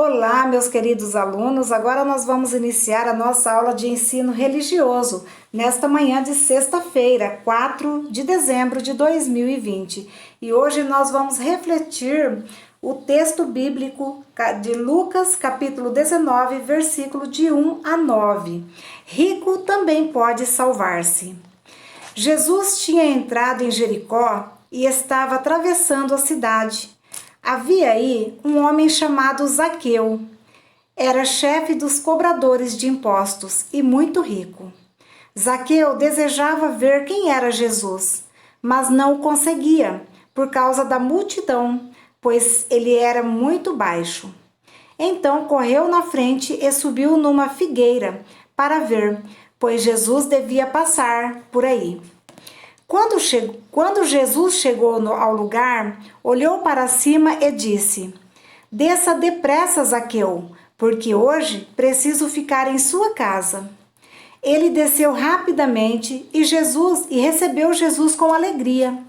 Olá, meus queridos alunos. Agora nós vamos iniciar a nossa aula de ensino religioso nesta manhã de sexta-feira, 4 de dezembro de 2020. E hoje nós vamos refletir o texto bíblico de Lucas, capítulo 19, versículo de 1 a 9. Rico também pode salvar-se. Jesus tinha entrado em Jericó e estava atravessando a cidade. Havia aí um homem chamado Zaqueu. Era chefe dos cobradores de impostos e muito rico. Zaqueu desejava ver quem era Jesus, mas não o conseguia por causa da multidão, pois ele era muito baixo. Então correu na frente e subiu numa figueira para ver, pois Jesus devia passar por aí. Quando Jesus chegou ao lugar, olhou para cima e disse: Desça depressa, Zaqueu, porque hoje preciso ficar em sua casa. Ele desceu rapidamente e recebeu Jesus com alegria.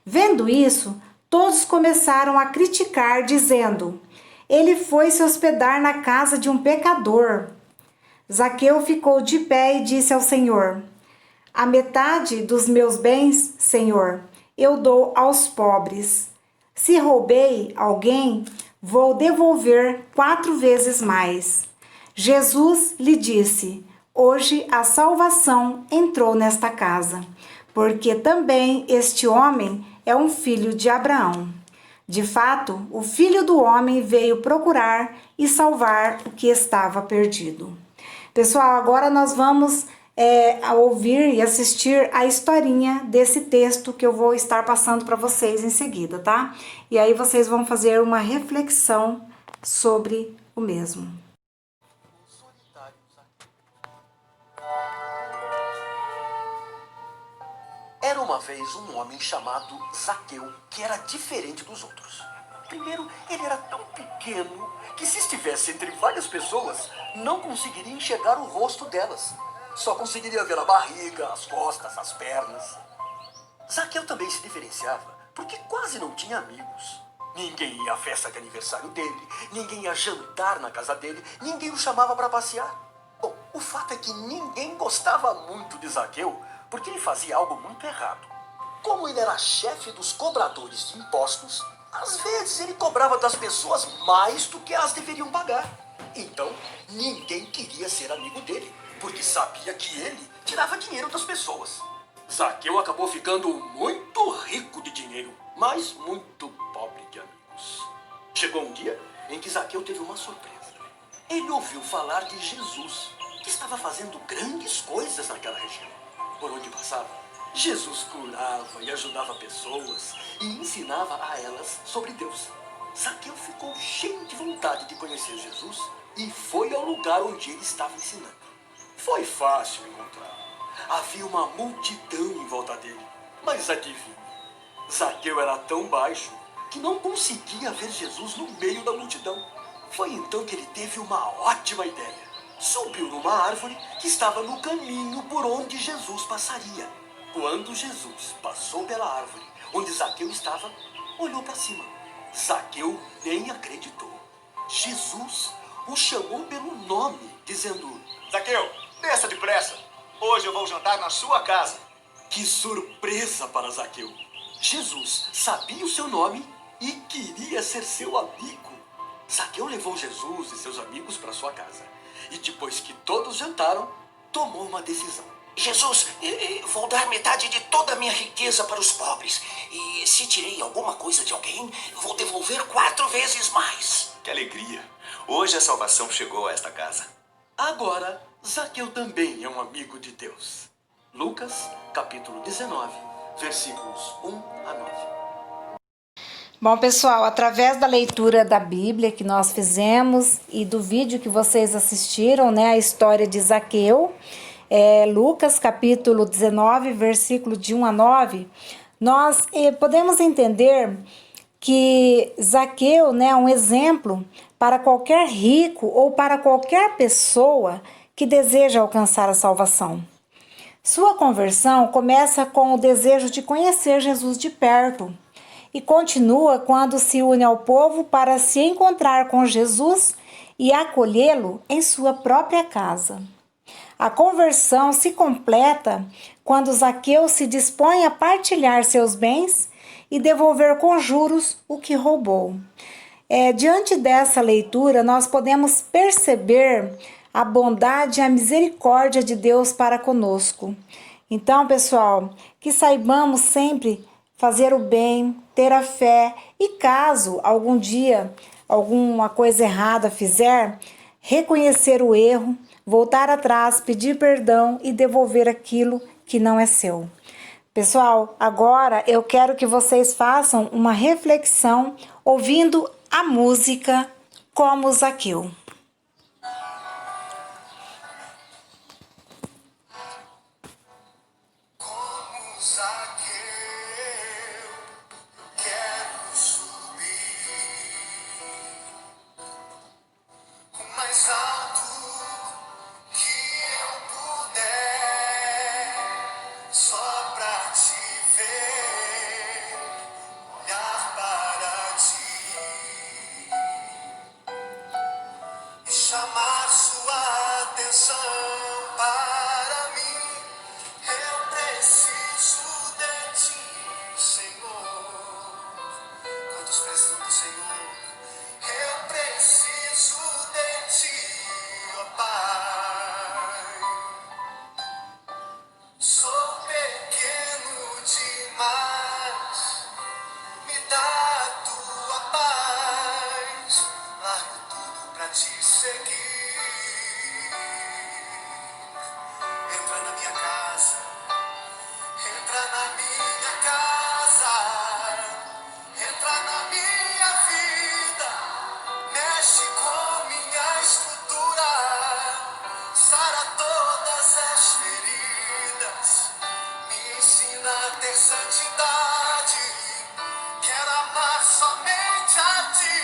Vendo isso, todos começaram a criticar, dizendo: Ele foi se hospedar na casa de um pecador. Zaqueu ficou de pé e disse ao Senhor: A metade dos meus bens, Senhor, eu dou aos pobres. Se roubei alguém, vou devolver 4 vezes mais. Jesus lhe disse: Hoje a salvação entrou nesta casa, porque também este homem é um filho de Abraão. De fato, o Filho do Homem veio procurar e salvar o que estava perdido. Pessoal, agora nós vamos a ouvir e assistir a historinha desse texto que eu vou estar passando para vocês em seguida, tá? E aí vocês vão fazer uma reflexão sobre o mesmo. Era uma vez um homem chamado Zaqueu, que era diferente dos outros. Primeiro, ele era tão pequeno que se estivesse entre várias pessoas, não conseguiria enxergar o rosto delas. Só conseguiria ver a barriga, as costas, as pernas. Zaqueu também se diferenciava porque quase não tinha amigos. Ninguém ia à festa de aniversário dele, ninguém ia jantar na casa dele, ninguém o chamava para passear. Bom, o fato é que ninguém gostava muito de Zaqueu porque ele fazia algo muito errado. Como ele era chefe dos cobradores de impostos, às vezes ele cobrava das pessoas mais do que elas deveriam pagar. Então, ninguém queria ser amigo dele, porque sabia que ele tirava dinheiro das pessoas. Zaqueu acabou ficando muito rico de dinheiro, mas muito pobre de amigos. Chegou um dia em que Zaqueu teve uma surpresa. Ele ouviu falar de Jesus, que estava fazendo grandes coisas naquela região. Por onde passava, Jesus curava e ajudava pessoas e ensinava a elas sobre Deus. Zaqueu ficou cheio de vontade de conhecer Jesus e foi ao lugar onde ele estava ensinando. Foi fácil encontrar. Havia uma multidão em volta dele. Mas adivinhe, Zaqueu era tão baixo que não conseguia ver Jesus no meio da multidão. Foi então que ele teve uma ótima ideia. Subiu numa árvore que estava no caminho por onde Jesus passaria. Quando Jesus passou pela árvore onde Zaqueu estava, olhou para cima. Zaqueu nem acreditou. Jesus o chamou pelo nome, dizendo: Zaqueu, desça depressa. Hoje eu vou jantar na sua casa. Que surpresa para Zaqueu! Jesus sabia o seu nome e queria ser seu amigo. Zaqueu levou Jesus e seus amigos para sua casa. E depois que todos jantaram, tomou uma decisão. Jesus, vou dar metade de toda a minha riqueza para os pobres. E se tirei alguma coisa de alguém, vou devolver 4 vezes mais. Que alegria! Hoje a salvação chegou a esta casa. Agora, Zaqueu também é um amigo de Deus. Lucas, capítulo 19, versículos 1 a 9. Bom, pessoal, através da leitura da Bíblia que nós fizemos e do vídeo que vocês assistiram, né, a história de Zaqueu, Lucas, capítulo 19, versículo de 1 a 9, nós podemos entender que Zaqueu, né, é um exemplo para qualquer rico ou para qualquer pessoa que deseja alcançar a salvação. Sua conversão começa com o desejo de conhecer Jesus de perto e continua quando se une ao povo para se encontrar com Jesus e acolhê-lo em sua própria casa. A conversão se completa quando Zaqueu se dispõe a partilhar seus bens e devolver com juros o que roubou. Diante dessa leitura, nós podemos perceber a bondade e a misericórdia de Deus para conosco. Então, pessoal, que saibamos sempre fazer o bem, ter a fé e caso algum dia alguma coisa errada fizer, reconhecer o erro, voltar atrás, pedir perdão e devolver aquilo que não é seu. Pessoal, agora eu quero que vocês façam uma reflexão ouvindo a música Como Zaqueu. Como Zaqueu, quero subir o mais alto que eu puder, só pra te ver, olhar para ti e chamar sua atenção para mim. Eu preciso de ti, Senhor. Quantos precisam do Senhor? Eu preciso de ti, ó Pai. Sou pequeno demais, me dá a tua paz. Largo tudo pra te seguir. Entra na minha casa, entra na minha casa, entra na minha vida, mexe com minha estrutura, sara todas as feridas, me ensina a ter santidade, quero amar somente a ti,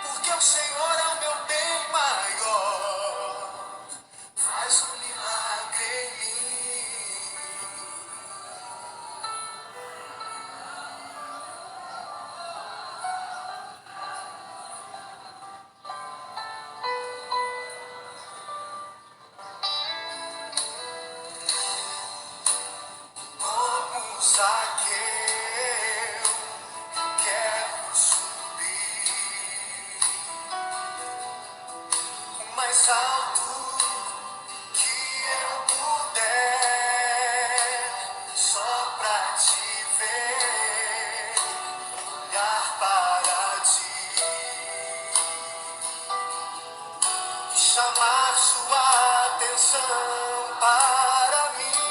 porque o Senhor é o meu bem maior, faz um milagre em mim. Como Zaqueu, quero subir o mais alto que eu puder, só pra te ver, olhar para ti e chamar sua atenção para mim.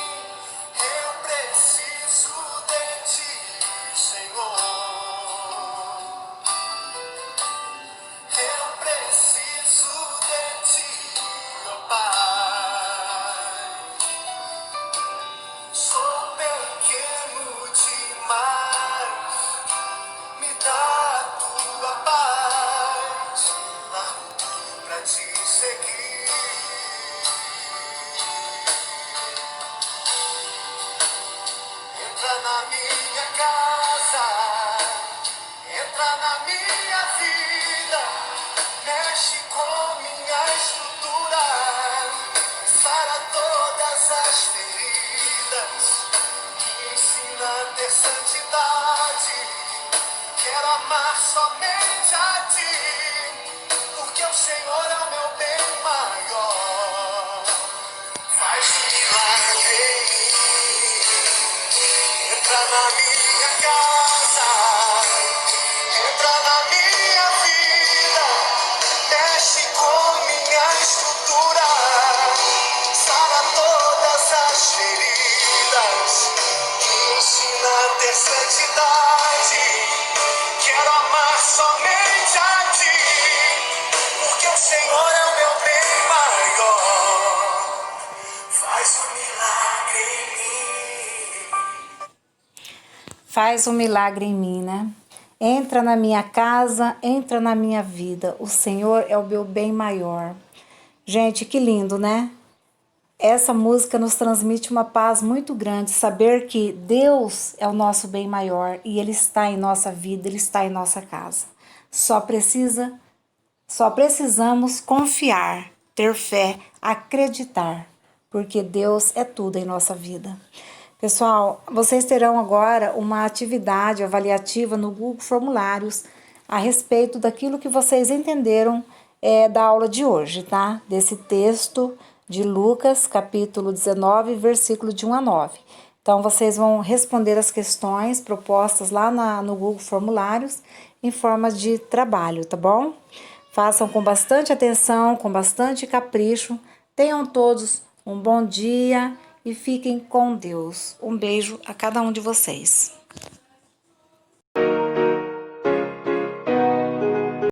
Eu preciso de ti, Senhor. Eu preciso de ti, ó Pai. Sou pequeno demais, me dá a tua paz. Largo tudo pra te seguir. Entra na minha casa, entra na minha vida, mexe com minha estrutura, sara todas as feridas, me ensina a ter santidade, quero amar somente a ti, porque o Senhor é o meu bem maior, faz um milagre em mim. Entra na minha casa, entra na minha vida, mexe com minha estrutura, sara todas as feridas, me ensina a ter santidade, quero amar somente a ti, porque o Senhor é o meu bem maior, faz um milagre em mim. Faz um milagre em mim, né? Entra na minha casa, entra na minha vida. O Senhor é o meu bem maior. Gente, que lindo, né? Essa música nos transmite uma paz muito grande, saber que Deus é o nosso bem maior e Ele está em nossa vida, Ele está em nossa casa. Só precisa Só precisamos confiar, ter fé, acreditar, porque Deus é tudo em nossa vida. Pessoal, vocês terão agora uma atividade avaliativa no Google Formulários a respeito daquilo que vocês entenderam da aula de hoje, tá? Desse texto de Lucas, capítulo 19, versículo de 1 a 9. Então, vocês vão responder as questões propostas lá no Google Formulários em forma de trabalho, tá bom? Façam com bastante atenção, com bastante capricho. Tenham todos um bom dia e fiquem com Deus. Um beijo a cada um de vocês.